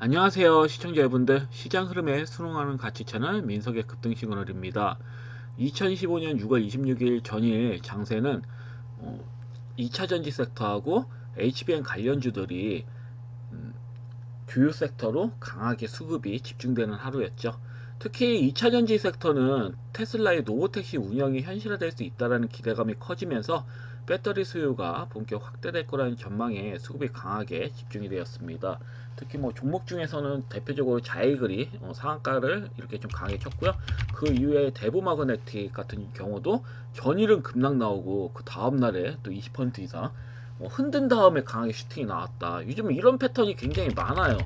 안녕하세요 시청자 여러분들, 시장 흐름에 순응하는 가치 채널 민석의 급등 시그널입니다. 2015년 6월 26일 전일 장세는 2차 전지 섹터하고 HBM 관련주들이 주요 섹터로 강하게 수급이 집중되는 하루였죠. 특히 2차 전지 섹터는 테슬라의 로보택시 운영이 현실화될 수 있다는 기대감이 커지면서 배터리 수요가 본격 확대될 거라는 전망에 수급이 강하게 집중이 되었습니다. 특히 종목 중에서는 대표적으로 자이글이 상한가를 이렇게 좀 강하게 쳤고요. 그 이후에 대부마그네틱 같은 경우도 전일은 급락 나오고 그 다음 날에 또 20% 이상 흔든 다음에 강하게 슈팅이 나왔다. 요즘 이런 패턴이 굉장히 많아요.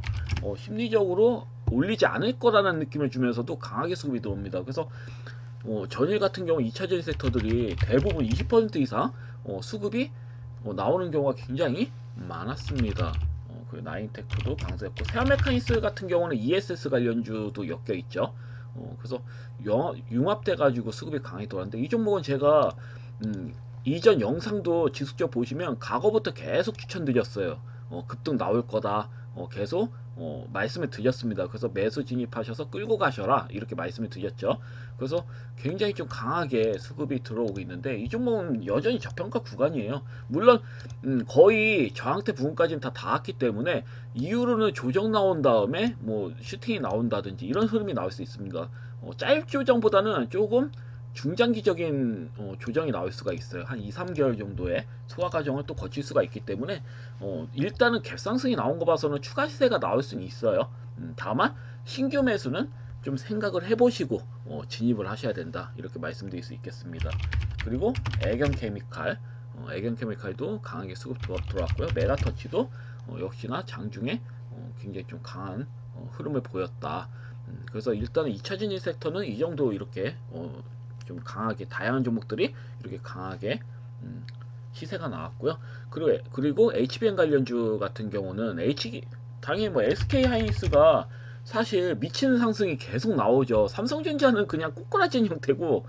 심리적으로 올리지 않을 거라는 느낌을 주면서도 강하게 수급이 들어옵니다. 그래서 전일 같은 경우 2차전 섹터들이 대부분 20% 이상 수급이 나오는 경우가 굉장히 많았습니다. 그 나인테크도 강세였고, 세아메카니스 같은 경우는 ESS 관련주도 엮여 있죠. 그래서 융합돼 가지고 수급이 강하게 돌았는데, 이 종목은 제가 이전 영상도 지속적으로 보시면 과거부터 계속 추천드렸어요. 급등 나올 거다. 계속 말씀을 드렸습니다. 그래서 매수 진입하셔서 끌고 가셔라 이렇게 말씀을 드렸죠. 그래서 굉장히 좀 강하게 수급이 들어오고 있는데, 이 종목은 여전히 저평가 구간이에요. 물론 거의 저항대 부분까지는 다 닿았기 때문에 이후로는 조정 나온 다음에 슈팅이 나온다든지 이런 흐름이 나올 수 있습니다. 짧조정보다는 조금 중장기적인 조정이 나올 수가 있어요. 한 2, 3개월 정도의 소화 과정을 또 거칠 수가 있기 때문에 일단은 갭상승이 나온 거 봐서는 추가 시세가 나올 수는 있어요. 다만 신규 매수는 좀 생각을 해보시고 진입을 하셔야 된다 이렇게 말씀드릴 수 있겠습니다. 그리고 애견케미칼도 강하게 수급 들어왔고요. 메가터치도 역시나 장중에 굉장히 좀 강한 흐름을 보였다. 그래서 일단은 2차 진입 섹터는 이 정도 이렇게 좀 강하게 다양한 종목들이 이렇게 강하게 시세가 나왔고요. 그리고 HBM 관련주 같은 경우는 당연히 SK 하이닉스가 사실 미치는 상승이 계속 나오죠. 삼성전자는 그냥 꼬꾸라진 형태고,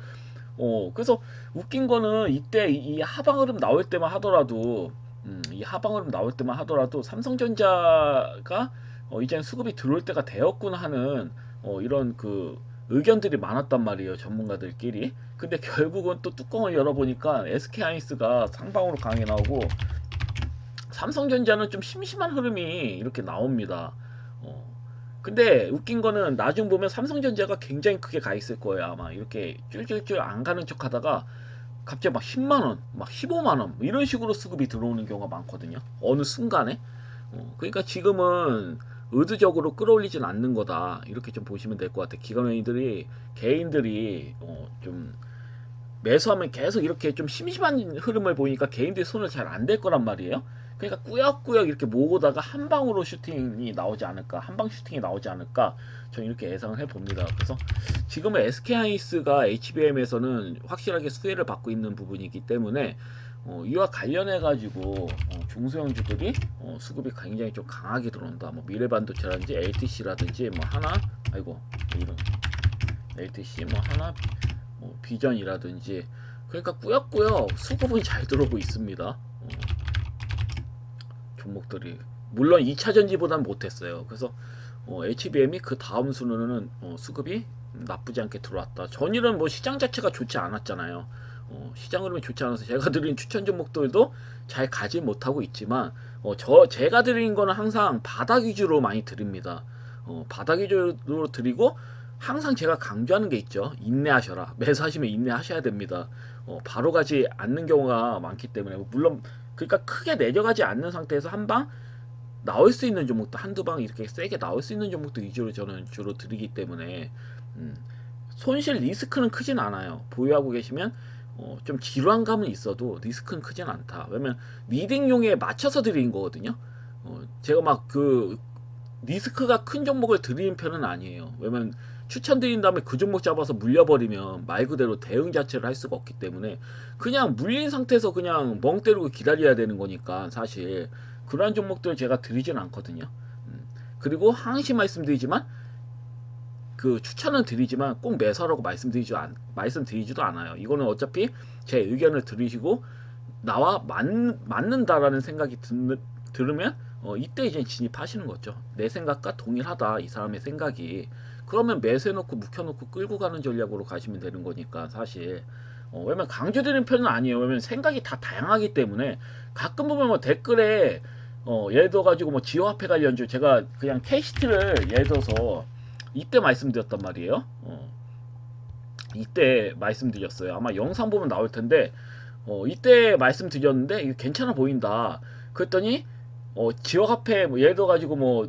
그래서 웃긴 거는 이때 이 하방 흐름 나올 때만 하더라도, 삼성전자가 이제 수급이 들어올 때가 되었구나 하는 이런 그 의견들이 많았단 말이에요, 전문가들끼리. 근데 결국은 또 뚜껑을 열어보니까 SK 하이닉스가 상방으로 강하게 나오고, 삼성전자는 좀 심심한 흐름이 이렇게 나옵니다. 근데 웃긴 거는 나중 보면 삼성전자가 굉장히 크게 가 있을 거예요. 아마 이렇게 쫄쫄쫄 안 가는 척 하다가 갑자기 막 10만원, 막 15만원 이런 식으로 수급이 들어오는 경우가 많거든요. 어느 순간에. 그러니까 지금은 의도적으로 끌어올리진 않는 거다 이렇게 좀 보시면 될 것 같아요. 개인들이 좀 매수하면 계속 이렇게 좀 심심한 흐름을 보니까 개인들이 손을 잘 안 댈 거란 말이에요. 그러니까 꾸역꾸역 이렇게 모으다가 한 방으로 슈팅이 나오지 않을까, 한 방 슈팅이 나오지 않을까, 저는 이렇게 예상을 해봅니다. 그래서 지금은 SK하이닉스가 HBM에서는 확실하게 수혜를 받고 있는 부분이기 때문에 이와 관련해가지고 중소형주들이 수급이 굉장히 좀 강하게 들어온다. 미래반도체라든지 LTC라든지 이런 LTC 하나 비전이라든지, 그러니까 꾸역꾸역 수급은 잘 들어오고 있습니다. 종목들이 물론 2차 전지보다는 못했어요. 그래서 HBM이 그 다음 순으로는 수급이 나쁘지 않게 들어왔다. 전일은 시장 자체가 좋지 않았잖아요. 시장 흐름이 좋지 않아서 제가 드린 추천 종목들도 잘 가지 못하고 있지만, 제가 드린 거는 항상 바닥 위주로 많이 드립니다. 바닥 위주로 드리고, 항상 제가 강조하는 게 있죠. 인내하셔라. 매수하시면 인내하셔야 됩니다. 바로 가지 않는 경우가 많기 때문에, 물론 그러니까 크게 내려가지 않는 상태에서 한 방 나올 수 있는 종목도, 한두 방 이렇게 세게 나올 수 있는 종목도 위주로 저는 주로 드리기 때문에 손실 리스크는 크진 않아요. 보유하고 계시면 좀 지루한 감은 있어도 리스크는 크진 않다. 왜냐면 리딩용에 맞춰서 드리는 거거든요. 제가 리스크가 큰 종목을 드리는 편은 아니에요. 왜냐면 추천드린 다음에 그 종목 잡아서 물려버리면 말 그대로 대응 자체를 할 수가 없기 때문에, 그냥 물린 상태에서 그냥 멍 때리고 기다려야 되는 거니까 사실 그러한 종목들을 제가 드리진 않거든요. 그리고 항상 추천은 드리지만 꼭 매수하라고 말씀드리지도 않아요. 이거는 어차피 제 의견을 들으시고 나와 맞는다라는 생각이 들으면 이때 이제 진입하시는 거죠. 내 생각과 동일하다 이 사람의 생각이. 그러면 매수해놓고 묵혀놓고 끌고 가는 전략으로 가시면 되는 거니까 사실. 왜냐면 강조드리는 편은 아니에요. 왜냐면 생각이 다 다양하기 때문에 가끔 보면 뭐 댓글에 예를 들어 가지고 뭐 지호화폐 관련주 제가 그냥 캐시트를 예를 들어서 이때 말씀드렸단 말이에요. 이때 말씀드렸어요. 아마 영상 보면 나올 텐데 이때 말씀드렸는데 이거 괜찮아 보인다. 그랬더니 지역화폐 뭐 예를 들어 가지고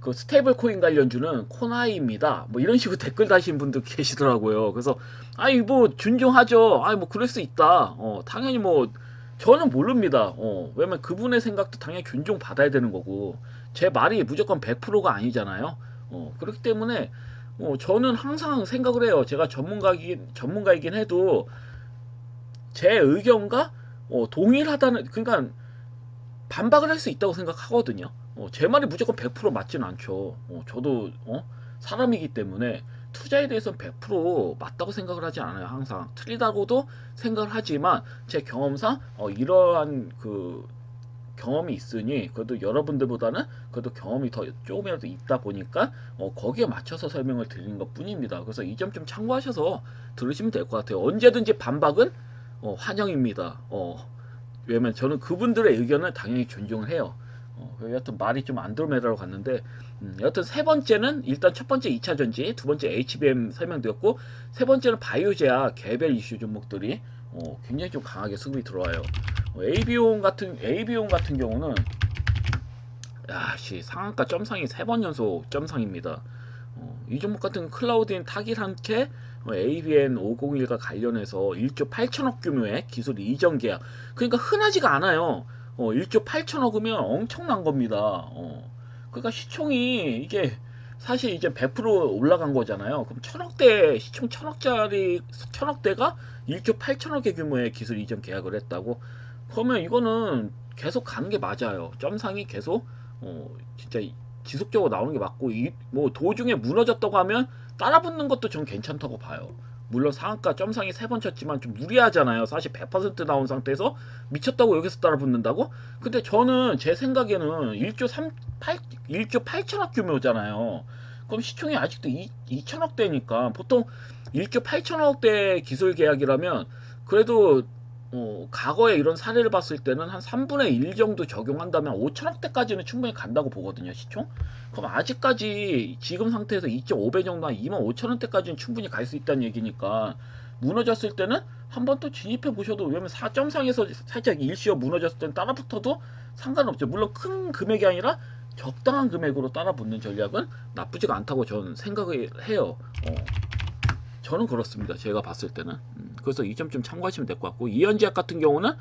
그 스테이블 코인 관련주는 코나이입니다. 뭐 이런 식으로 댓글 다신 분들 계시더라고요. 그래서 아니 뭐 존중하죠. 아니 뭐 그럴 수 있다. 당연히 뭐 저는 모릅니다. 왜냐면 그분의 생각도 당연히 존중 받아야 되는 거고 제 말이 무조건 100%가 아니잖아요. 그렇기 때문에 저는 항상 생각을 해요. 제가 전문가이긴 해도 제 의견과 동일하다는 그러니까 반박을 할 수 있다고 생각하거든요. 제 말이 무조건 100% 맞지는 않죠. 저도 사람이기 때문에 투자에 대해서는 100% 맞다고 생각을 하지 않아요. 항상 틀리다고도 생각을 하지만 제 경험상 이러한 그 경험이 있으니 그래도 여러분들보다는 그래도 경험이 더 조금이라도 있다 보니까 거기에 맞춰서 설명을 드리는 것 뿐입니다. 그래서 이 점 좀 참고하셔서 들으시면 될 것 같아요. 언제든지 반박은 환영입니다. 왜냐면 저는 그분들의 의견을 당연히 존중을 해요. 여하튼 말이 좀 안드로메다로 갔는데 여하튼 세 번째는 일단 첫 번째 2차 전지, 두 번째 HBM 설명드렸고 세 번째는 바이오제약 개별 이슈 종목들이 굉장히 좀 강하게 수급이 들어와요. AB용 같은 경우는 상한가 점상이 3번 연속 점상입니다. 이 종목 같은 클라우드인 타깃한테 ABN 501과 관련해서 1조 8천억 규모의 기술 이전 계약. 그러니까 흔하지가 않아요. 1조 8천억이면 엄청난 겁니다. 그러니까 시총이 이게 사실 이제 100% 올라간 거잖아요. 그럼 시총 천억대가 1조 8천억의 규모의 기술 이전 계약을 했다고. 그러면 이거는 계속 가는 게 맞아요. 점상이 계속 진짜 지속적으로 나오는 게 맞고 뭐 도중에 무너졌다고 하면 따라붙는 것도 전 괜찮다고 봐요. 물론 상한가 점상이 3번 쳤지만 좀 무리하잖아요. 사실 100% 나온 상태에서 미쳤다고 여기서 따라붙는다고? 근데 저는 제 생각에는 1조 8천억 규모잖아요. 그럼 시총이 아직도 2천억대니까 보통 1조 8천억대 기술 계약이라면 그래도 과거에 이런 사례를 봤을 때는 한 3분의 1 정도 적용한다면 5천억대까지는 충분히 간다고 보거든요, 시총. 그럼 아직까지 지금 상태에서 2.5배 정도 한 2만 5천 원대까지는 충분히 갈 수 있다는 얘기니까 무너졌을 때는 한번 또 진입해 보셔도 왜냐면 4.3에서 살짝 일시어 무너졌을 때는 따라붙어도 상관없죠. 물론 큰 금액이 아니라 적당한 금액으로 따라붙는 전략은 나쁘지가 않다고 저는 생각을 해요. 저는 그렇습니다. 제가 봤을 때는. 그래서 이 점 좀 참고하시면 될 것 같고 이현제약 같은 경우는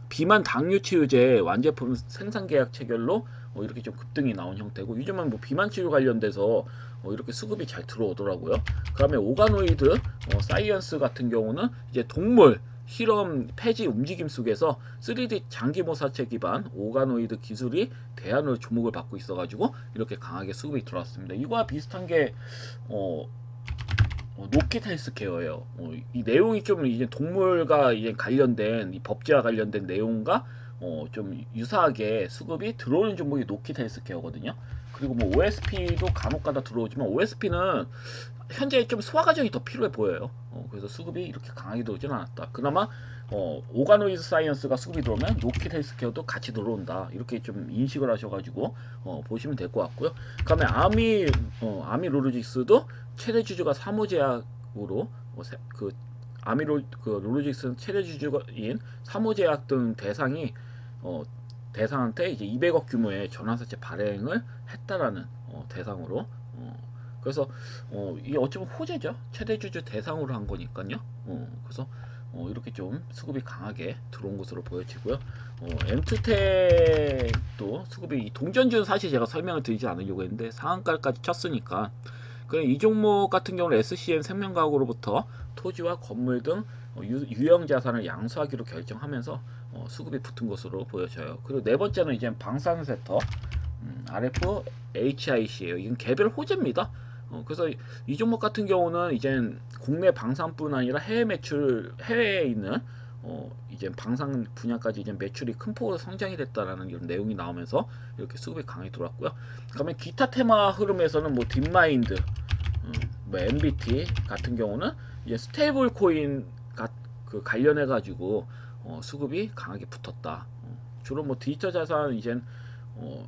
비만 당뇨치유제 완제품 생산 계약 체결로 이렇게 좀 급등이 나온 형태고 요즘은 뭐 비만 치료 관련돼서 이렇게 수급이 잘 들어오더라고요. 그다음에 오가노이드 사이언스 같은 경우는 이제 동물 실험 폐지 움직임 속에서 3D 장기 모사체 기반 오가노이드 기술이 대안으로 주목을 받고 있어가지고 이렇게 강하게 수급이 들어왔습니다. 이거와 비슷한 게 노킷 헬스케어예요. 이 내용이 좀 이제 동물과 이제 관련된 이 법제와 관련된 내용과 좀 유사하게 수급이 들어오는 종목이 노킷 헬스케어거든요. 그리고 뭐 OSP도 간혹가다 들어오지만 OSP는 현재 좀 소화 과정이 더 필요해 보여요. 그래서 수급이 이렇게 강하게 들어오지는 않았다. 그나마 오가노이드 사이언스가 수급이 들어오면 노킷 헬스케어도 같이 들어온다. 이렇게 좀 인식을 하셔가지고 보시면 될 것 같고요. 그다음에 아미로로직스도 최대 주주가 사모제약으로 그 로로직스는 최대 주주인 사모제약 등 대상이 대상한테 이제 200억 규모의 전환사채 발행을 했다라는 대상으로 그래서 이게 어쩌면 호재죠. 최대 주주 대상으로 한 거니까요. 그래서 이렇게 좀 수급이 강하게 들어온 것으로 보여지고요. M2텍도 수급이 동전주는 사실 제가 설명을 드리지 않으려고 했는데 상한가까지 쳤으니까 이 종목 같은 경우는 SCM 생명과학으로부터 토지와 건물 등 유형 자산을 양수하기로 결정하면서 수급이 붙은 것으로 보여져요. 그리고 네 번째는 이제 방산 섹터 RFHIC예요. 이건 개별 호재입니다. 그래서 이 종목 같은 경우는 이제 국내 방산뿐 아니라 해외 매출 해외에 있는 이제 방산 분야까지 이제 매출이 큰 폭으로 성장이 됐다라는 이런 내용이 나오면서 이렇게 수급이 강하게 들어왔고요. 그러면 기타 테마 흐름에서는 뭐 딥마인드, 뭐 MBT 같은 경우는 이제 스테이블 코인 그 관련해 가지고 수급이 강하게 붙었다. 주로 뭐 디지털 자산 이젠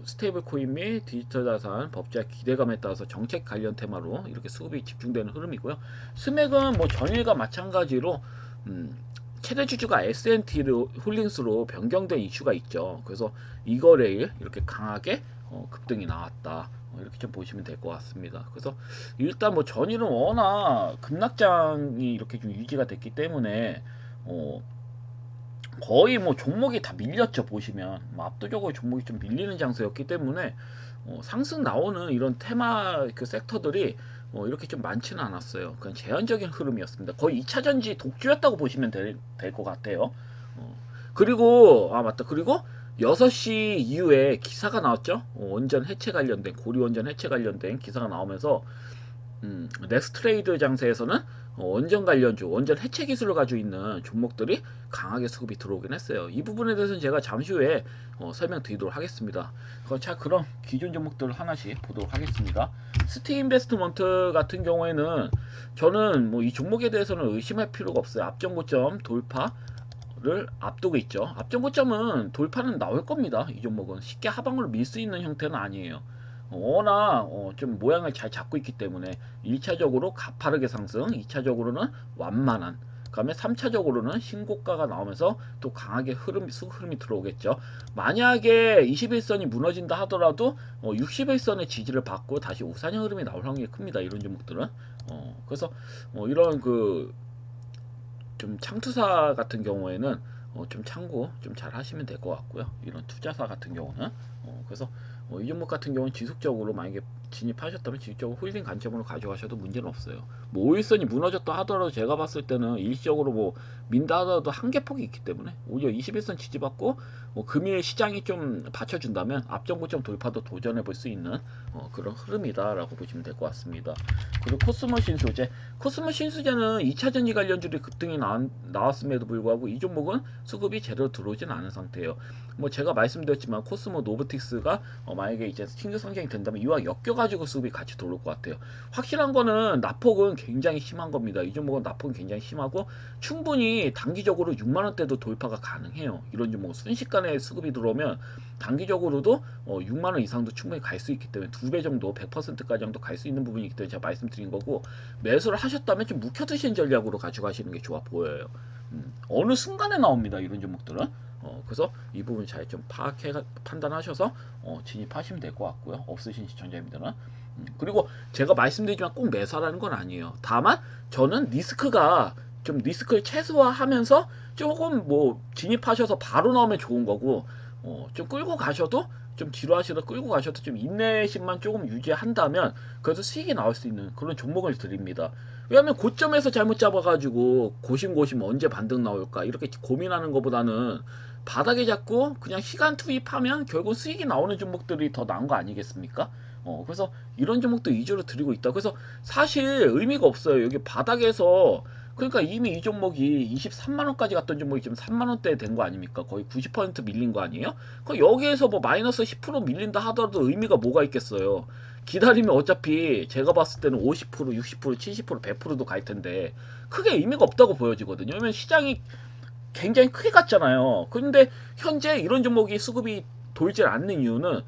스테이블 코인 및 디지털 자산 법제화 기대감에 따라서 정책 관련 테마로 이렇게 수급이 집중되는 흐름이고요. 스맥은 뭐 전일과 마찬가지로 최대 주주가 S&T 홀딩스로 변경된 이슈가 있죠. 그래서 이거래일 이렇게 강하게 급등이 나왔다. 이렇게 좀 보시면 될 것 같습니다. 그래서 일단 뭐 전일은 워낙 급락장이 이렇게 좀 유지가 됐기 때문에 거의 뭐 종목이 다 밀렸죠. 보시면 뭐 압도적으로 종목이 좀 밀리는 장세였기 때문에 상승 나오는 이런 테마 그 섹터들이 이렇게 좀 많지는 않았어요. 그냥 제한적인 흐름이었습니다. 거의 2차전지 독주였다고 보시면 될 것 같아요. 그리고 맞다. 그리고 6시 이후에 기사가 나왔죠. 원전 해체 관련된 고리 원전 해체 관련된 기사가 나오면서 넥스트레이드 장세에서는 원전 관련주, 원전 해체 기술을 가지고 있는 종목들이 강하게 수급이 들어오긴 했어요. 이 부분에 대해서는 제가 잠시 후에 설명드리도록 하겠습니다. 자, 그럼 기존 종목들을 하나씩 보도록 하겠습니다. 스티 인베스트먼트 같은 경우에는 저는 뭐 이 종목에 대해서는 의심할 필요가 없어요. 앞전고점 돌파를 앞두고 있죠. 앞전고점은 돌파는 나올 겁니다. 이 종목은 쉽게 하방으로 밀 수 있는 형태는 아니에요. 워낙 좀 모양을 잘 잡고 있기 때문에 1차적으로 가파르게 상승, 2차적으로는 완만한, 그다음에 3차적으로는 신고가가 나오면서 또 강하게 흐름이 들어오겠죠. 만약에 21선이 무너진다 하더라도 61선의 지지를 받고 다시 우상향 흐름이 나올 확률이 큽니다. 이런 종목들은. 그래서 이런 그 좀 창투사 같은 경우에는 좀 참고 좀 잘 하시면 될 것 같고요. 이런 투자사 같은 경우는 그래서 이 종목 같은 경우는 지속적으로 만약에 진입하셨다면 지속적으로 홀딩 관점으로 가져가셔도 문제는 없어요. 뭐 5일선이 무너졌다 하더라도 제가 봤을 때는 일시적으로 뭐 민다 하더라도 한계폭이 있기 때문에 오히려 21선 지지받고 금일 시장이 좀 받쳐준다면 앞전고점 돌파도 도전해 볼 수 있는 그런 흐름이다라고 보시면 될 것 같습니다. 그리고 코스모 신소재, 코스모 신소재는 2차전지 관련주들이 급등이 나왔음에도 불구하고 이 종목은 수급이 제대로 들어오진 않은 상태예요. 뭐 제가 말씀드렸지만 코스모 노브틱스가 만약에 이제 신규 상장이 된다면 이와 엮여가지고 수급이 같이 들어올 것 같아요. 확실한 거는 낙폭은 굉장히 심한 겁니다. 이 종목은 낙폭은 굉장히 심하고 충분히 단기적으로 6만원대도 돌파가 가능해요. 이런 종목은 순식간에 수급이 들어오면 단기적으로도 6만원 이상도 충분히 갈 수 있기 때문에 2배 정도 100%까지 정도 갈 수 있는 부분이기 때문에 제가 말씀드린 거고, 매수를 하셨다면 좀 묵혀두신 전략으로 가져가시는 게 좋아 보여요. 어느 순간에 나옵니다. 이런 종목들은. 그래서 이 부분 잘 좀 판단하셔서 진입하시면 될 것 같고요. 없으신 시청자님들은. 그리고 제가 말씀드리지만 꼭 매수하라는 건 아니에요. 다만 저는 리스크를 최소화하면서 조금 뭐 진입하셔서 바로 나오면 좋은 거고, 좀 끌고 가셔도 좀 지루하시다 끌고 가셔도 좀 인내심만 조금 유지한다면 그래도 수익이 나올 수 있는 그런 종목을 드립니다. 왜냐하면 고점에서 잘못 잡아가지고 고심고심 언제 반등 나올까 이렇게 고민하는 것보다는 바닥에 잡고 그냥 시간 투입하면 결국 수익이 나오는 종목들이 더 나은 거 아니겠습니까? 그래서 이런 종목도 위주로 드리고 있다. 그래서 사실 의미가 없어요. 여기 바닥에서 그러니까 이미 이 종목이 23만원까지 갔던 종목이 지금 3만원대 된 거 아닙니까? 거의 90% 밀린 거 아니에요? 그 여기에서 뭐 마이너스 10% 밀린다 하더라도 의미가 뭐가 있겠어요? 기다리면 어차피 제가 봤을 때는 50%, 60%, 70%, 100%도 갈 텐데 크게 의미가 없다고 보여지거든요. 왜냐면 시장이 굉장히 크게 갔잖아요. 근데 현재 이런 종목이 수급이 돌질 않는 이유는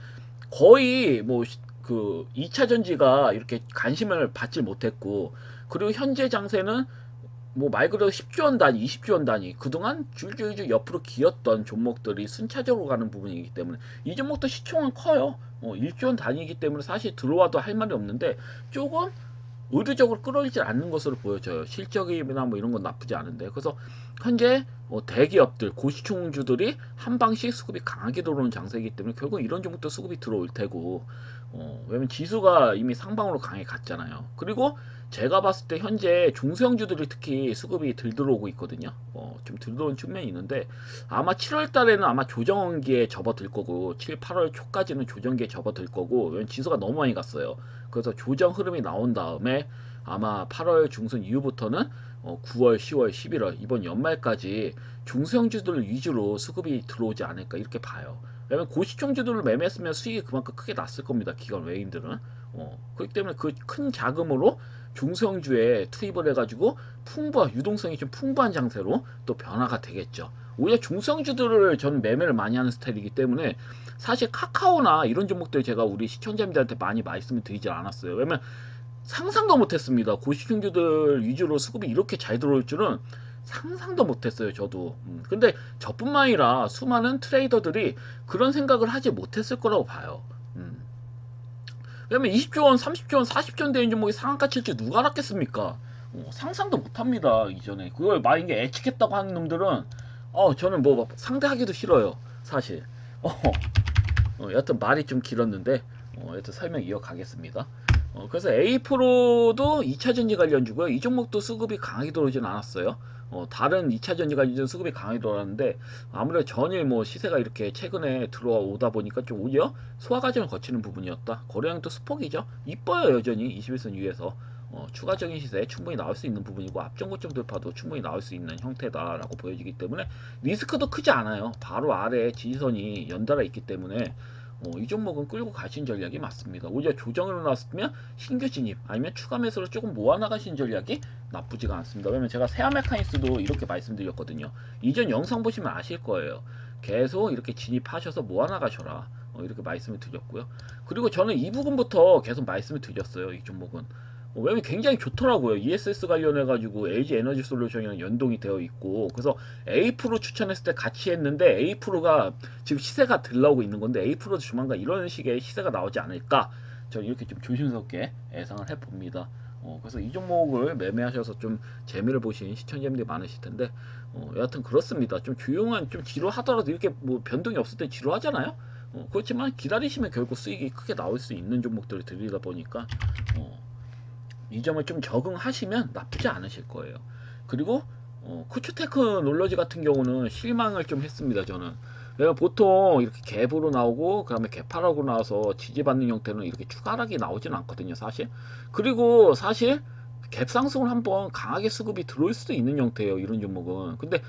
거의 뭐 그 2차 전지가 이렇게 관심을 받질 못했고, 그리고 현재 장세는 뭐 말 그대로 10조 원 단위, 20조 원 단위 그동안 줄줄줄 옆으로 기었던 종목들이 순차적으로 가는 부분이기 때문에 이 종목도 시총은 커요. 1조 원 단위이기 때문에 사실 들어와도 할 말이 없는데 조금 의도적으로 끌어올리지 않는 것으로 보여져요. 실적이나 뭐 이런 건 나쁘지 않은데, 그래서 현재 대기업들, 고시총주들이 한 방씩 수급이 강하게 들어오는 장세이기 때문에 결국 이런 종목도 수급이 들어올 테고, 왜냐면 지수가 이미 상방으로 강하게 갔잖아요. 그리고 제가 봤을 때 현재 중소형주들이 특히 수급이 덜 들어오고 있거든요. 좀 덜 들어온 측면이 있는데 아마 7월 달에는 아마 조정기에 접어들 거고 7, 8월 초까지는 조정기에 접어들 거고, 왜냐면 지수가 너무 많이 갔어요. 그래서 조정 흐름이 나온 다음에 아마 8월 중순 이후부터는 9월, 10월, 11월 이번 연말까지 중소형주들 위주로 수급이 들어오지 않을까 이렇게 봐요. 왜냐면 고시총주들을 매매했으면 수익이 그만큼 크게 났을 겁니다. 기관 외인들은. 그렇기 때문에 그 큰 자금으로 중소형주에 투입을 해가지고 유동성이 좀 풍부한 장세로 또 변화가 되겠죠. 오히려 중소형주들을 저는 매매를 많이 하는 스타일이기 때문에 사실 카카오나 이런 종목들 제가 우리 시청자님들한테 많이 말씀을 드리질 않았어요. 왜냐면 상상도 못했습니다. 고시총주들 위주로 수급이 이렇게 잘 들어올 줄은 상상도 못했어요. 저도. 근데 저뿐만 아니라 수많은 트레이더들이 그런 생각을 하지 못했을 거라고 봐요. 왜냐면 20조 원, 30조 원, 40조 원 되는 종목이 상한가 칠 줄 누가 알았겠습니까? 상상도 못합니다. 이전에 그걸 만약에 예측했다고 하는 놈들은 저는 뭐 상대하기도 싫어요. 사실. 여하튼 말이 좀 길었는데 여하튼 설명 이어가겠습니다. 그래서 A 프로도 2차전지 관련주고요. 이 종목도 수급이 강하게 들어오진 않았어요. 다른 2차전지 관련주 수급이 강하게 들어왔는데 아무래도 전일 뭐 시세가 이렇게 최근에 들어오다 보니까 좀 오히려 소화 과정을 거치는 부분이었다. 거래량도 수폭이죠. 이뻐요 여전히 21선 위에서. 추가적인 시세에 충분히 나올 수 있는 부분이고 앞전고점 돌파도 충분히 나올 수 있는 형태다라고 보여지기 때문에 리스크도 크지 않아요. 바로 아래에 지지선이 연달아 있기 때문에 이 종목은 끌고 가신 전략이 맞습니다. 오히려 조정으로 나왔으면 신규 진입 아니면 추가 매수로 조금 모아나가신 전략이 나쁘지가 않습니다. 왜냐면 제가 세아메카니스도 이렇게 말씀드렸거든요. 이전 영상 보시면 아실 거예요. 계속 이렇게 진입하셔서 모아나가셔라 이렇게 말씀을 드렸고요. 그리고 저는 이 부분부터 계속 말씀을 드렸어요. 이 종목은 왜냐면 굉장히 좋더라고요. ESS 관련해가지고 LG 에너지 솔루션이랑 연동이 되어 있고, 그래서 A 프로 추천했을 때 같이 했는데 A 프로가 지금 시세가 들나오고 있는 건데 A 프로도 조만간 이런 식의 시세가 나오지 않을까? 저는 이렇게 좀 조심스럽게 예상을 해봅니다. 그래서 이 종목을 매매하셔서 좀 재미를 보신 시청자님들이 많으실 텐데, 여하튼 그렇습니다. 좀 조용한, 좀 지루하더라도 이렇게 뭐 변동이 없을 때 지루하잖아요? 그렇지만 기다리시면 결국 수익이 크게 나올 수 있는 종목들을 드리다 보니까, 이 점을 좀 적응하시면 나쁘지 않으실 거예요. 그리고 쿠추테크 놀러지 같은 경우는 실망을 좀 했습니다. 저는 내가 보통 이렇게 갭으로 나오고 그다음에 개파락으로 나와서 지지받는 형태는 이렇게 추가 하락이 나오지는 않거든요. 사실. 그리고 사실 갭 상승을 한번 강하게 수급이 들어올 수도 있는 형태예요. 이런 종목은. 근데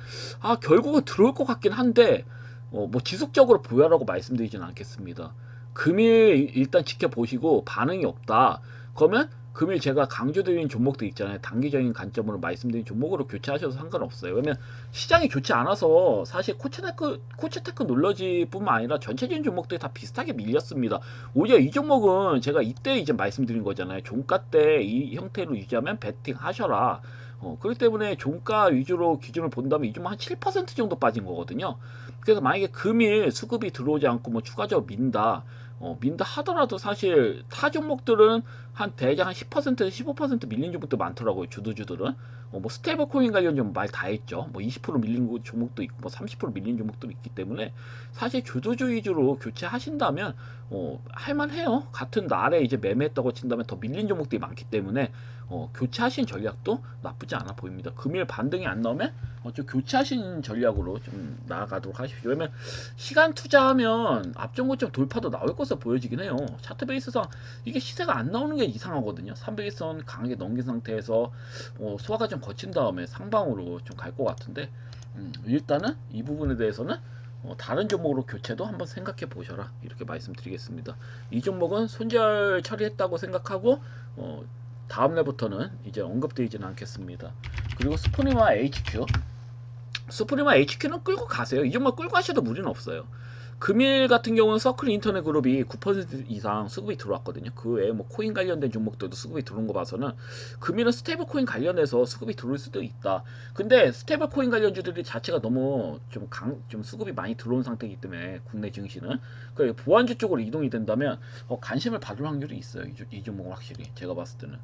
결국은 들어올 것 같긴 한데 뭐 지속적으로 보유하라고 말씀드리진 않겠습니다. 금일 일단 지켜보시고 반응이 없다. 그러면 금일 제가 강조드린 종목들 있잖아요. 단기적인 관점으로 말씀드린 종목으로 교체하셔도 상관없어요. 왜냐면 시장이 좋지 않아서 사실 코츠테크 놀러지뿐만 아니라 전체적인 종목들이 다 비슷하게 밀렸습니다. 오히려 이 종목은 제가 이때 이제 말씀드린 거잖아요. 종가 때 이 형태로 유지하면 베팅 하셔라. 그렇기 때문에 종가 위주로 기준을 본다면 이 종목 한 7% 정도 빠진 거거든요. 그래서 만약에 금일 수급이 들어오지 않고 뭐 추가적으로 민다 하더라도 사실 타 종목들은 한 대략 한 10%에서 15% 밀린 종목도 많더라고요. 주도주들은. 뭐 스테이블 코인 관련 좀 말 다 했죠. 뭐 20% 밀린 종목도 있고 뭐 30% 밀린 종목도 있기 때문에 사실 주도주 위주로 교체하신다면 할만해요. 같은 날에 이제 매매했다고 친다면 더 밀린 종목들이 많기 때문에 교체하신 전략도 나쁘지 않아 보입니다. 금일 반등이 안 나오면 좀 교체하신 전략으로 좀 나아가도록 하십시오. 왜냐면 시간 투자하면 앞전고점 돌파도 나올 것으로 보여지긴 해요. 차트 베이스상 이게 시세가 안 나오는 게 이상하거든요. 300일선 강하게 넘긴 상태에서 소화가 좀 거친 다음에 상방으로 좀 갈 것 같은데 일단은 이 부분에 대해서는 다른 종목으로 교체도 한번 생각해 보셔라 이렇게 말씀드리겠습니다. 이 종목은 손절 처리했다고 생각하고 다음 날부터는 이제 언급드리지는 않겠습니다. 그리고 스프리마 HQ는 끌고 가세요. 이 종목 끌고 가셔도 무리는 없어요. 금일 같은 경우는 서클 인터넷 그룹이 9% 이상 수급이 들어왔거든요. 그 외에 뭐 코인 관련된 종목들도 수급이 들어온 거 봐서는 금일은 스테이블 코인 관련해서 수급이 들어올 수도 있다. 근데 스테이블 코인 관련주들이 자체가 너무 좀 수급이 많이 들어온 상태이기 때문에 국내 증시는 그러니까 보안주 쪽으로 이동이 된다면 관심을 받을 확률이 있어요. 이 종목은 확실히 제가 봤을 때는.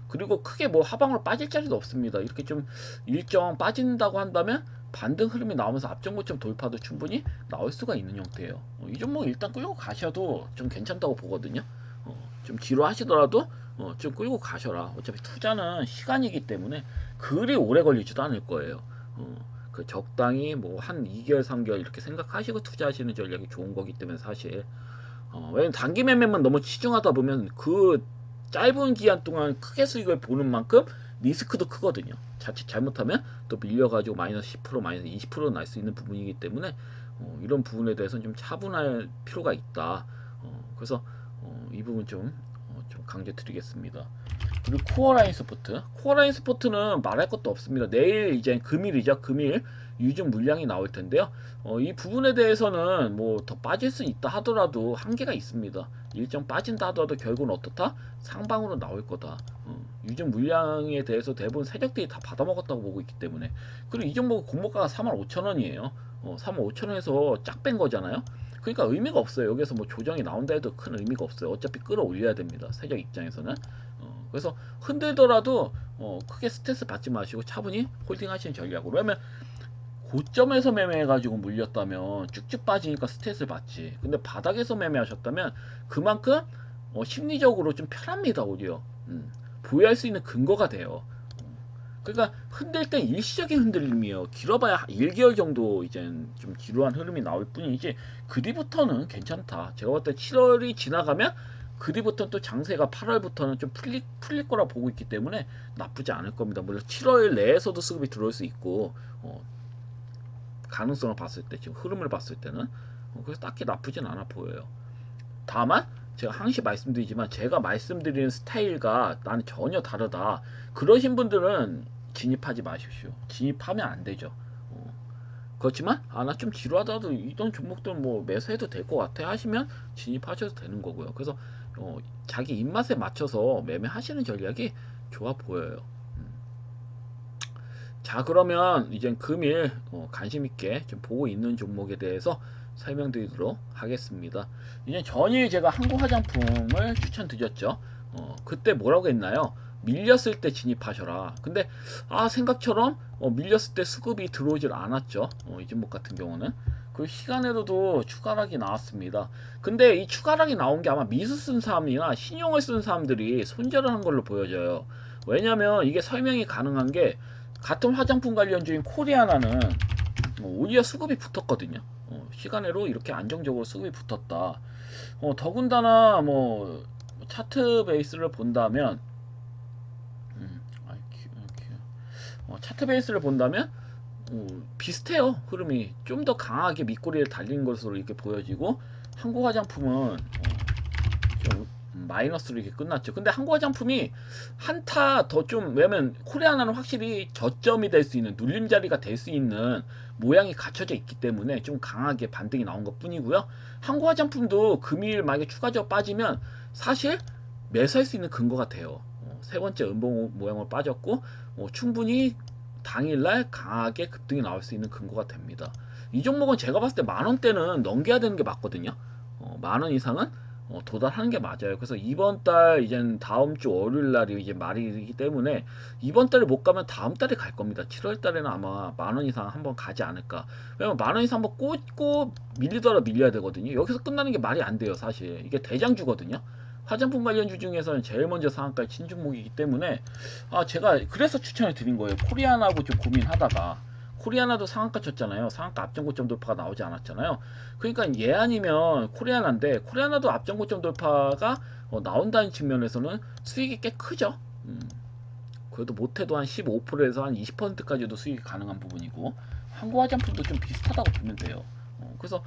그리고 크게 뭐 하방으로 빠질 자리도 없습니다. 이렇게 좀 일정 빠진다고 한다면 반등 흐름이 나오면서 앞전고점 돌파도 충분히 나올 수가 있는 형태예요. 이 종목 일단 끌고 가셔도 좀 괜찮다고 보거든요. 좀 지루하시더라도 좀 끌고 가셔라. 어차피 투자는 시간이기 때문에 그리 오래 걸리지도 않을 거예요. 그 적당히 뭐 한 2개월, 3개월 이렇게 생각하시고 투자하시는 전략이 좋은 거기 때문에 사실 왜냐면 단기 매매만 너무 치중하다 보면 그 짧은 기간 동안 크게 수익을 보는 만큼 리스크도 크거든요. 자칫 잘못하면 또 밀려가지고 마이너스 10% 마이너스 20% 날 수 있는 부분이기 때문에 이런 부분에 대해서는 좀 차분할 필요가 있다. 그래서 이 부분 좀 강조드리겠습니다. 그리고 코어라인 스포트. 코어라인 스포트는 말할 것도 없습니다. 내일 이제 금일이죠. 금일 유증 물량이 나올 텐데요. 이 부분에 대해서는 뭐 더 빠질 수 있다 하더라도 한계가 있습니다. 일정 빠진다 하더라도 결국은 어떻다? 상방으로 나올 거다. 유증 물량에 대해서 대부분 세력들이 다 받아먹었다고 보고 있기 때문에. 그리고 이 종목 공모가가 45,000원이에요. 45,000원에서 쫙 뺀 거잖아요. 그러니까 의미가 없어요. 여기서 뭐 조정이 나온다 해도 큰 의미가 없어요. 어차피 끌어올려야 됩니다. 세력 입장에서는. 그래서 흔들더라도 크게 스트레스 받지 마시고 차분히 홀딩 하시는 전략으로. 왜냐면 고점에서 매매해가지고 물렸다면 쭉쭉 빠지니까 스트레스를 받지. 근데 바닥에서 매매하셨다면 그만큼 심리적으로 좀 편합니다. 오히려 보유할 수 있는 근거가 돼요. 그러니까 흔들 땐 일시적인 흔들림이에요. 길어봐야 1개월 정도 이젠 좀 지루한 흐름이 나올 뿐이지 그 뒤부터는 괜찮다. 제가 볼 때 7월이 지나가면 그 뒤부터는 또 장세가 8월부터는 좀 풀릴 거라 보고 있기 때문에 나쁘지 않을 겁니다. 물론 7월 내에서도 수급이 들어올 수 있고 가능성을 봤을 때 지금 흐름을 봤을 때는 그래서 딱히 나쁘진 않아 보여요. 다만 제가 항시 말씀드리지만 제가 말씀드리는 스타일과 나는 전혀 다르다. 그러신 분들은 진입하지 마십시오. 진입하면 안 되죠. 그렇지만 나 좀 지루하다도 이런 종목들 뭐 매수해도 될 것 같아 하시면 진입하셔도 되는 거고요. 그래서 자기 입맛에 맞춰서 매매하시는 전략이 좋아 보여요. 자, 그러면 이제 금일 관심 있게 좀 보고 있는 종목에 대해서 설명드리도록 하겠습니다. 이제 전일 제가 한국 화장품을 추천드렸죠. 그때 뭐라고 했나요? 밀렸을 때 진입하셔라. 근데 생각처럼 밀렸을 때 수급이 들어오질 않았죠. 이 종목 같은 경우는 그 시간에도 추가락이 나왔습니다. 근데 이 추가락이 나온 게 아마 미수 쓴 사람이나 신용을 쓴 사람들이 손절을 한 걸로 보여져요. 왜냐면 이게 설명이 가능한 게 같은 화장품 관련주인 코리아나는 오히려 수급이 붙었거든요. 시간으로 이렇게 안정적으로 수급이 붙었다. 더군다나 뭐 차트 베이스를 본다면 차트 베이스를 본다면 비슷해요. 흐름이 좀 더 강하게 밑꼬리를 달린 것으로 이렇게 보여지고 한국 화장품은 좀 마이너스로 이렇게 끝났죠. 근데 한국 화장품이 한타 더 좀, 왜냐면 코리아나는 확실히 저점이 될 수 있는 눌림자리가 될 수 있는 모양이 갖춰져 있기 때문에 좀 강하게 반등이 나온 것 뿐이고요. 한국 화장품도 금일 만약에 추가적으로 빠지면 사실 매수할 수 있는 근거가 돼요. 세 번째 음봉 모양으로 빠졌고 충분히 당일날 강하게 급등이 나올 수 있는 근거가 됩니다. 이 종목은 제가 봤을 때 10,000원대는 넘겨야 되는 게 맞거든요. 10,000원 이상은 도달하는 게 맞아요. 그래서 이번 달 이제 다음 주 월요일 날이 이제 말이기 때문에 이번 달에 못 가면 다음 달에 갈 겁니다. 7월 달에는 아마 10,000원 이상 한번 가지 않을까. 왜냐면 10,000원 이상 한번 꽂고 밀리더라 밀려야 되거든요. 여기서 끝나는 게 말이 안 돼요. 사실 이게 대장주거든요. 화장품 관련주 중에서는 제일 먼저 상한가의 친종목이기 때문에 제가 그래서 추천을 드린 거예요. 코리아나하고 좀 고민하다가 코리아나도 상한가 쳤잖아요. 상한가 앞전고점 돌파가 나오지 않았잖아요. 그러니까 얘 아니면 코리아나인데 코리아나도 앞전고점 돌파가 나온다는 측면에서는 수익이 꽤 크죠. 그래도 못해도 한 15%에서 한 20%까지도 수익이 가능한 부분이고 한국 화장품도 좀 비슷하다고 보면 돼요. 그래서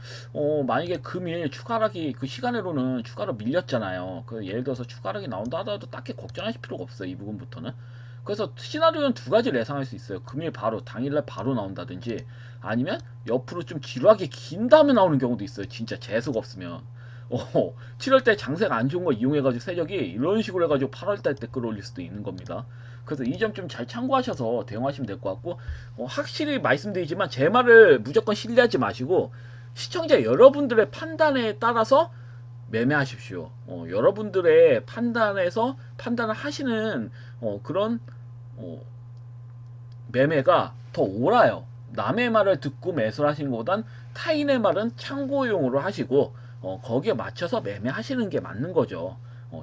만약에 금일 추가락이 그 시간으로는 추가로 밀렸잖아요. 예를 들어서 추가락이 나온다 하더라도 딱히 걱정하실 필요가 없어요. 이 부분부터는. 그래서 시나리오는 두 가지를 예상할 수 있어요. 금일 바로 당일날 바로 나온다든지 아니면 옆으로 좀 지루하게 긴 다음에 나오는 경우도 있어요. 진짜 재수가 없으면. 7월달 장세가 안 좋은 거 이용해가지고 세력이 이런 식으로 해가지고 8월달 때 끌어올릴 수도 있는 겁니다. 그래서 이 점 좀 잘 참고하셔서 대응하시면 될 것 같고 확실히 말씀드리지만 제 말을 무조건 신뢰하지 마시고 시청자 여러분들의 판단에 따라서 매매하십시오. 여러분들의 판단에서 판단을 하시는 그런 매매가 더 옳아요. 남의 말을 듣고 매수를 하시는 것보단 타인의 말은 참고용으로 하시고 거기에 맞춰서 매매하시는 게 맞는 거죠.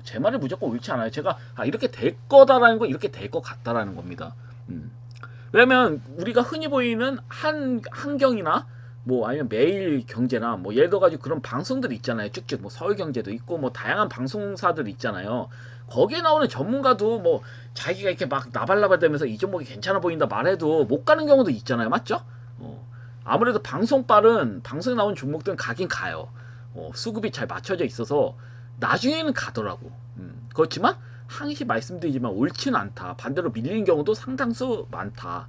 제 말이 무조건 옳지 않아요. 제가 이렇게 될 거다라는 거 이렇게 될 것 같다라는 겁니다. 왜냐면 우리가 흔히 보이는 한경이나 뭐 아니면 매일 경제나 뭐 예를 들어 가지고 그런 방송들 있잖아요. 쭉쭉 뭐 서울경제도 있고 뭐 다양한 방송사들 있잖아요. 거기에 나오는 전문가도 뭐 자기가 이렇게 막 나발나발대면서 이 종목이 괜찮아 보인다 말해도 못 가는 경우도 있잖아요, 맞죠? 아무래도 방송에 나온 종목들은 가긴 가요. 수급이 잘 맞춰져 있어서 나중에는 가더라고. 그렇지만 항시 말씀드리지만 옳지는 않다. 반대로 밀리는 경우도 상당수 많다.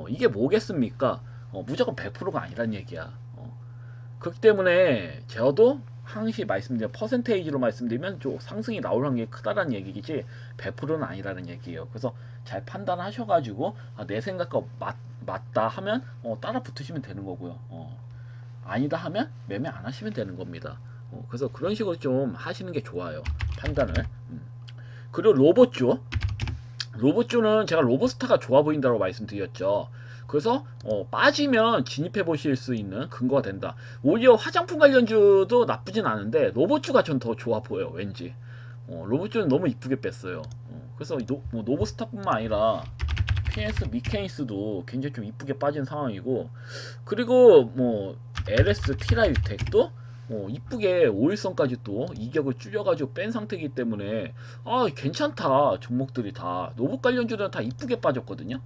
이게 뭐겠습니까? 무조건 100%가 아니란 얘기야. 그렇기 때문에 저도 항시 말씀드린 퍼센테이지로 말씀드리면 좀 상승이 나올 확률이 크다라는 얘기이지 100%는 아니라는 얘기예요. 그래서 잘 판단하셔가지고 내 생각과 맞다 하면 따라 붙으시면 되는 거고요. 아니다 하면 매매 안 하시면 되는 겁니다. 그래서 그런 식으로 좀 하시는 게 좋아요. 판단을. 그리고 로봇주는 제가 로보스타가 좋아 보인다고 말씀드렸죠. 그래서 빠지면 진입해 보실 수 있는 근거가 된다. 오히려 화장품 관련주도 나쁘진 않은데 로봇주가 전 더 좋아 보여요. 왠지 로봇주는 너무 이쁘게 뺐어요. 그래서 노보스타뿐만 아니라 PS 미케니스도 굉장히 좀 이쁘게 빠진 상황이고, 그리고 뭐 LS 티라유텍도 이쁘게 5일선까지 또 이격을 줄여가지고 뺀 상태이기 때문에 괜찮다. 종목들이 다 로봇 관련주들은 다 이쁘게 빠졌거든요.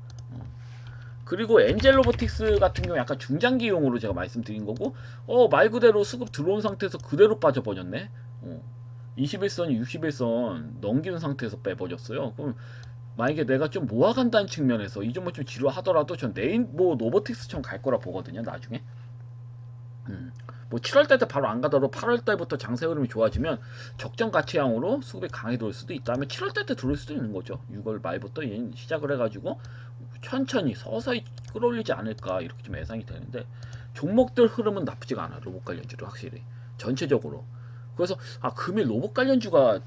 그리고 엔젤 로보틱스 같은 경우 약간 중장기용으로 제가 말씀드린 거고, 말 그대로 수급 들어온 상태에서 그대로 빠져버렸네. 21선, 61선 넘기는 상태에서 빼버렸어요. 그럼 만약에 내가 좀 모아간다는 측면에서 이 종목 좀 지루하더라도 전 노보틱스처럼 갈 거라 보거든요. 나중에. 뭐 7월달 때 바로 안 가더라도 8월달부터 장세 흐름이 좋아지면 적정 가치향으로 수급이 강해질 수도 있다면 7월달 때 들어올 수도 있는 거죠. 6월 말부터 시작을 해가지고 천천히 서서히 끌어올리지 않을까 이렇게 좀 예상이 되는데, 종목들 흐름은 나쁘지가 않아. 로봇 관련주도 확실히 전체적으로. 그래서 금일 로봇 관련주가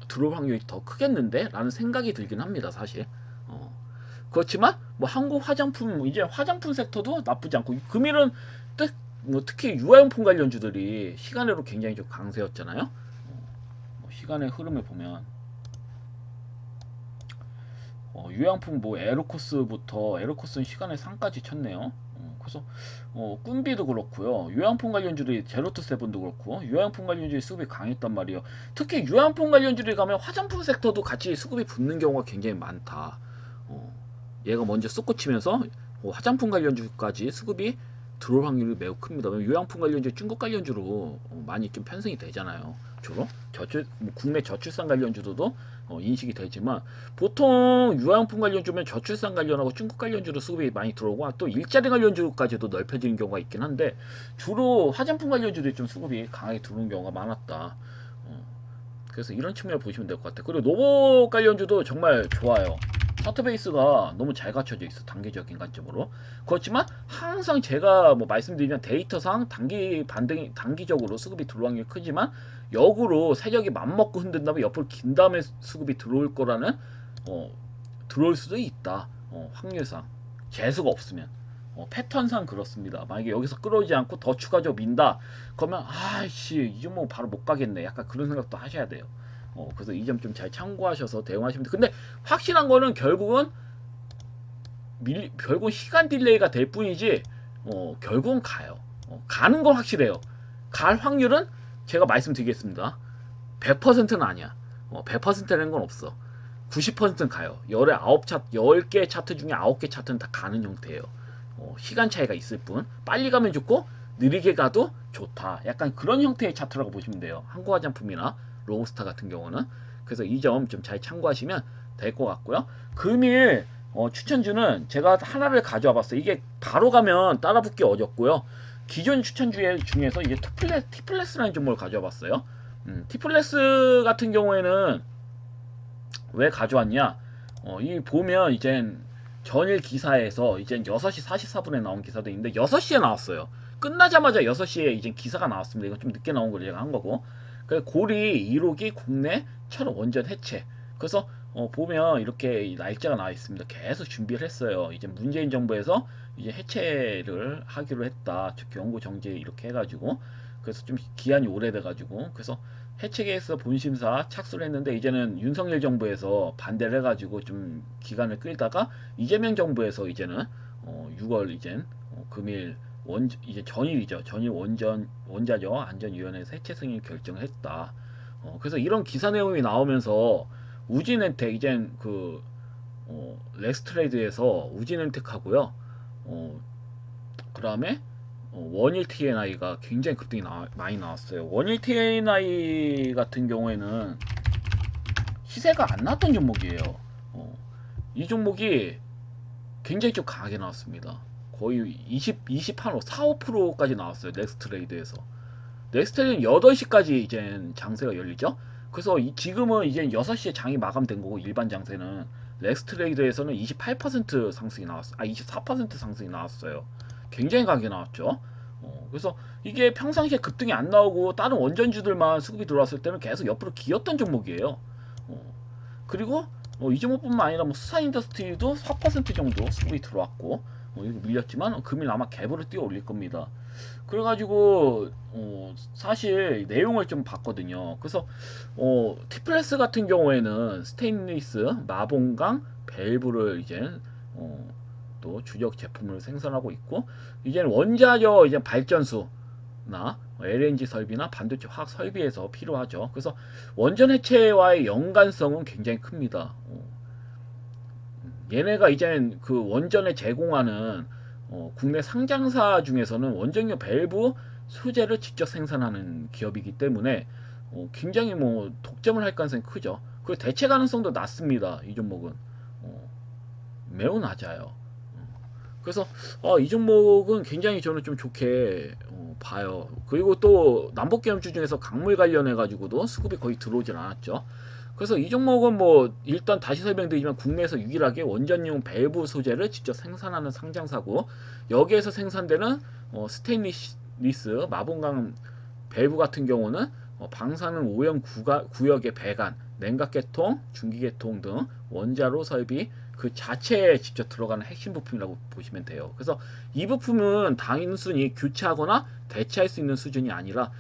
들어올 확률이 더 크겠는데? 라는 생각이 들긴 합니다, 사실. 그렇지만 뭐 한국 화장품, 이제 화장품 섹터도 나쁘지 않고, 금일은 특히 유아용품 관련주들이 시간으로 굉장히 좀 강세였잖아요. 시간의 흐름을 보면 유양품 뭐 에로코스는 시간에 상까지 쳤네요. 그래서 꾼비도 그렇고요. 유양품 관련주들이 제로투세븐도 그렇고 유양품 관련주의 수급이 강했단 말이에요. 특히 유양품 관련주들이 가면 화장품 섹터도 같이 수급이 붙는 경우가 굉장히 많다. 얘가 먼저 쏟고치면서 화장품 관련주까지 수급이 들어올 확률이 매우 큽니다. 유양품 관련주 중국 관련주로 많이 좀 편승이 되잖아요. 주로 국내 저출산 관련주도 인식이 되지만, 보통 유양품 관련주면 저출산 관련하고 중국 관련주로 수급이 많이 들어오고 또 일자리 관련주까지도 넓혀지는 경우가 있긴 한데, 주로 화장품 관련주들이 좀 수급이 강하게 들어오는 경우가 많았다. 그래서 이런 측면을 보시면 될 것 같아요. 그리고 로봇 관련주도 정말 좋아요. 차트 베이스가 너무 잘 갖춰져 있어, 단기적인 관점으로. 그렇지만 항상 제가 뭐 말씀드리면 데이터상 단기적으로 수급이 들어올 확률이 크지만, 역으로 세력이 맘먹고 흔든다면 옆으로 긴 다음에 수급이 들어올 거라는 들어올 수도 있다. 확률상 재수가 없으면 패턴상 그렇습니다. 만약에 여기서 끌어오지 않고 더 추가적으로 민다, 그러면 이 종목 바로 못 가겠네. 약간 그런 생각도 하셔야 돼요. 그래서 이 점 좀 잘 참고하셔서 대응하시면 돼요. 근데 확실한 거는 결국은 시간 딜레이가 될 뿐이지 결국은 가요. 가는 건 확실해요. 갈 확률은 제가 말씀드리겠습니다. 100%는 아니야. 100%라는 건 없어. 90%는 가요. 10개 차트 중에 9개 차트는 다 가는 형태예요. 시간 차이가 있을 뿐. 빨리 가면 좋고 느리게 가도 좋다. 약간 그런 형태의 차트라고 보시면 돼요. 한국화장품이나 로보스타 같은 경우는. 그래서 이 점 좀 잘 참고하시면 될 것 같고요. 금일 추천주는 제가 하나를 가져와 봤어요. 이게 바로 가면 따라 붙기 어렵고요. 기존 추천주 중에서 이제 티플레스라는 종목을 가져와 봤어요. 티플레스 같은 경우에는 왜 가져왔냐? 이 보면 이젠 전일 기사에서 이젠 6시 44분에 나온 기사도 있는데 6시에 나왔어요. 끝나자마자 6시에 이제 기사가 나왔습니다. 이건 좀 늦게 나온 걸 제가 한 거고. 고리 1호기 국내 첫 원전 해체. 그래서 보면 이렇게 날짜가 나와 있습니다. 계속 준비를 했어요. 이제 문재인 정부에서 이제 해체를 하기로 했다. 즉 경고 정지 이렇게 해가지고, 그래서 좀 기한이 오래돼가지고, 그래서 해체 계획서 본심사 착수를 했는데, 이제는 윤석열 정부에서 반대를 해가지고 좀 기간을 끌다가 이재명 정부에서 이제는 6월 이젠 금일 이제 전일 원자력 안전위원회에서 해체 승인 결정을 했다. 그래서 이런 기사 내용이 나오면서 우진엔텍 이젠 렉스트레이드에서 우진엔텍하고요. 그다음에 원일 TNI가 굉장히 급등이 많이 나왔어요. 원일 TNI 같은 경우에는 시세가 안 나왔던 종목이에요. 이 종목이 굉장히 좀 강하게 나왔습니다. 거의 28, 4, 5%까지 나왔어요. 넥스트레이드에서. 넥스트레이드는 8시까지 이제 장세가 열리죠. 그래서 지금은 이제 6시에 장이 마감된 거고, 일반 장세는 넥스트레이드에서는 28% 상승이 나왔어요. 24% 상승이 나왔어요. 굉장히 강하게 나왔죠. 그래서 이게 평상시에 급등이 안 나오고 다른 원전주들만 수급이 들어왔을 때는 계속 옆으로 기었던 종목이에요. 그리고 이 종목뿐만 아니라 뭐 수산인더스트리도 4% 정도 수급이 들어왔고, 이거 밀렸지만 금일 아마 갭으로 뛰어 올릴 겁니다. 그래가지고 사실 내용을 좀 봤거든요. 그래서 티플레스 같은 경우에는 스테인리스, 마봉강, 밸브를 이제 또 주력 제품을 생산하고 있고, 이제는 원자력 이제 발전소나 LNG 설비나 반도체 화학 설비에서 필요하죠. 그래서 원전 해체와의 연관성은 굉장히 큽니다. 얘네가 이제는 그 원전에 제공하는 국내 상장사 중에서는 원전용 밸브 소재를 직접 생산하는 기업이기 때문에 굉장히 뭐 독점을 할 가능성이 크죠. 그리고 대체 가능성도 낮습니다. 이 종목은 매우 낮아요. 그래서 이 종목은 굉장히 저는 좀 좋게 봐요. 그리고 또 남북기업주 중에서 강물 관련해 가지고도 수급이 거의 들어오질 않았죠. 그래서 이 종목은 뭐 일단 다시 설명드리지만 국내에서 유일하게 원전용 밸브 소재를 직접 생산하는 상장사고, 여기에서 생산되는 스테인리스 마봉강 밸브 같은 경우는 방사능 오염 구역의 배관, 냉각계통, 중기계통 등 원자로 설비 그 자체에 직접 들어가는 핵심 부품이라고 보시면 돼요. 그래서 이 부품은 단순히 교체하거나 대체할 수 있는 수준이 아니라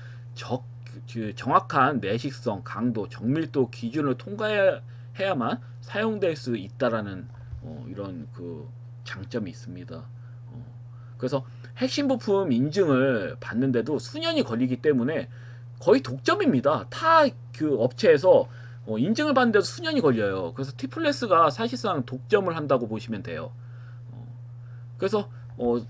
정확한 내식성, 강도, 정밀도 기준을 통과해야만 사용될 수 있다라는 이런 그 장점이 있습니다. 그래서 핵심 부품 인증을 받는데도 수년이 걸리기 때문에 거의 독점입니다. 타 그 업체에서 인증을 받는데도 수년이 걸려요. 그래서 티플레스가 사실상 독점을 한다고 보시면 돼요. 그래서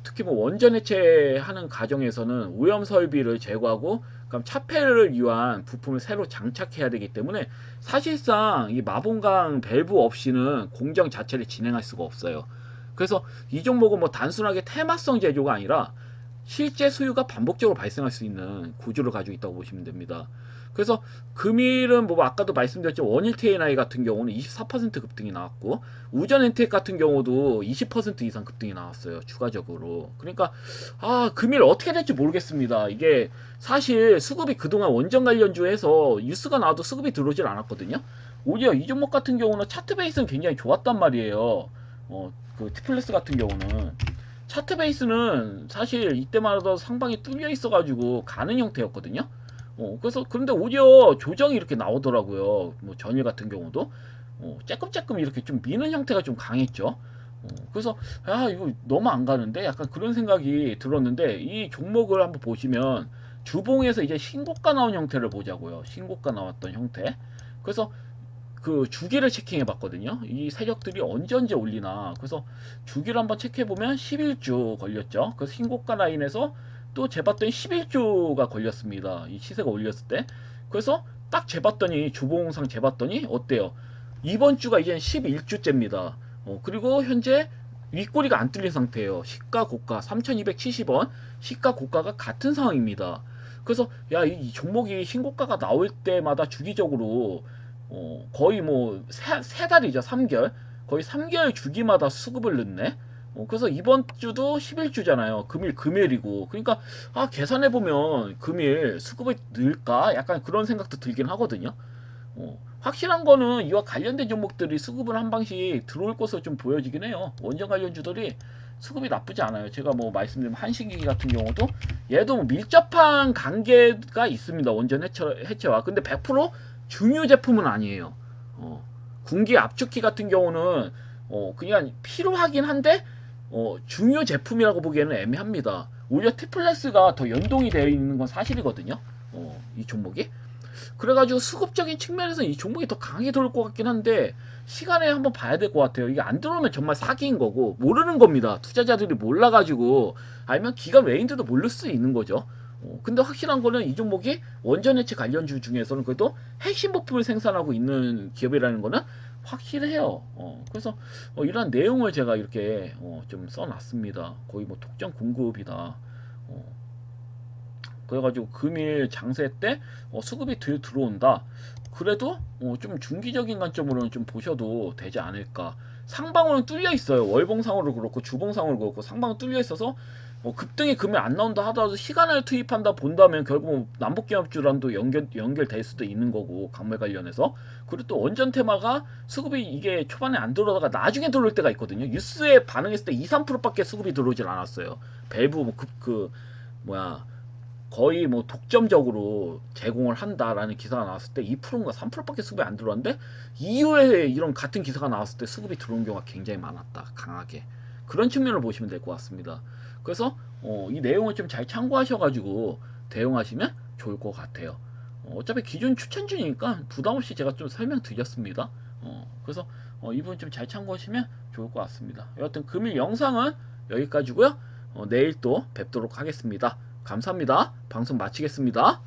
특히 뭐 원전 해체하는 과정에서는 오염 설비를 제거하고 그럼 차폐를 위한 부품을 새로 장착해야 되기 때문에 사실상 이 마봉강 밸브 없이는 공정 자체를 진행할 수가 없어요. 그래서 이 종목은 뭐 단순하게 테마성 제조가 아니라 실제 수요가 반복적으로 발생할 수 있는 구조를 가지고 있다고 보시면 됩니다. 그래서 금일은 뭐 아까도 말씀드렸죠. 원일 TNI 같은 경우는 24% 급등이 나왔고, 우전 엔텍 같은 경우도 20% 이상 급등이 나왔어요. 추가적으로. 그러니까 금일 어떻게 될지 모르겠습니다. 이게 사실 수급이 그동안 원전 관련주에서 뉴스가 나와도 수급이 들어오질 않았거든요. 오히려 이 종목 같은 경우는 차트 베이스는 굉장히 좋았단 말이에요. 그 티플레스 같은 경우는 차트 베이스는 사실 이때만 해도 상방이 뚫려 있어가지고 가는 형태였거든요. 그래서 그런데 오히려 조정이 이렇게 나오더라고요. 뭐 전일 같은 경우도 쬐끔쬐끔 이렇게 좀 미는 형태가 좀 강했죠. 그래서 이거 너무 안 가는데 약간 그런 생각이 들었는데, 이 종목을 한번 보시면 주봉에서 이제 신고가 나온 형태를 보자고요. 신고가 나왔던 형태. 그래서 그 주기를 체킹해 봤거든요. 이 세력들이 언제 올리나. 그래서 주기를 한번 체크해 보면 11주 걸렸죠. 그래서 신고가 라인에서 또 재봤더니 11주가 걸렸습니다. 이 시세가 올렸을 때. 그래서 딱 재봤더니 주봉상 재봤더니 어때요? 이번 주가 이제 11주째입니다. 그리고 현재 윗꼬리가 안 뚫린 상태예요. 시가 고가 3,270원, 시가 고가가 같은 상황입니다. 그래서 이 종목이 신고가가 나올 때마다 주기적으로 거의 뭐 세 달이죠. 3개월. 거의 3개월 주기마다 수급을 넣네. 그래서 이번 주도 11주잖아요. 금일이고. 그러니까 계산해 보면 금일 수급이 늘까? 약간 그런 생각도 들긴 하거든요. 확실한 거는 이와 관련된 종목들이 수급을 한 방씩 들어올 것으로 좀 보여지긴 해요. 원전 관련주들이 수급이 나쁘지 않아요. 제가 뭐 말씀드린 한신기기 같은 경우도 얘도 뭐 밀접한 관계가 있습니다. 원전 해체와. 근데 100% 중요 제품은 아니에요. 군기 압축기 같은 경우는 그냥 필요하긴 한데 중요 제품이라고 보기에는 애매합니다. 오히려 티플레스가 더 연동이 되어 있는 건 사실이거든요. 이 종목이. 그래가지고 수급적인 측면에서 이 종목이 더 강하게 들어올 것 같긴 한데 시간에 한번 봐야 될 것 같아요. 이게 안 들어오면 정말 사기인 거고 모르는 겁니다. 투자자들이 몰라가지고 아니면 기관 외인들도 모를 수 있는 거죠. 근데 확실한 거는 이 종목이 원전해체 관련주 중에서는 그래도 핵심 부품을 생산하고 있는 기업이라는 거는 확실해요. 그래서 이런 내용을 제가 이렇게 좀 써놨습니다. 거의 뭐 독점 공급이다. 그래가지고 금일 장세 때 수급이 들어온다. 그래도 좀 중기적인 관점으로는 좀 보셔도 되지 않을까. 상방으로는 뚫려 있어요. 월봉상으로 그렇고 주봉상으로 그렇고 상방은 뚫려 있어서 급등이 금일 안 나온다 하더라도 시간을 투입한다 본다면 결국 남북기업주랑도 연결될 수도 있는 거고 강매 관련해서. 그리고 또 원전 테마가 수급이 이게 초반에 안 들어오다가 나중에 들어올 때가 있거든요. 뉴스에 반응했을 때 2, 3%밖에 수급이 들어오질 않았어요. 밸브 뭐야 거의 뭐 독점적으로 제공을 한다라는 기사가 나왔을 때 2%인가 3%밖에 수급이 안 들어왔는데 이후에 이런 같은 기사가 나왔을 때 수급이 들어온 경우가 굉장히 많았다. 강하게. 그런 측면을 보시면 될 것 같습니다. 그래서 이 내용을 좀 잘 참고하셔가지고 대응하시면 좋을 것 같아요. 어차피 기존 추천주니까 부담없이 제가 좀 설명드렸습니다. 그래서 이 부분 좀 잘 참고하시면 좋을 것 같습니다. 여하튼 금일 영상은 여기까지고요. 내일 또 뵙도록 하겠습니다. 감사합니다. 방송 마치겠습니다.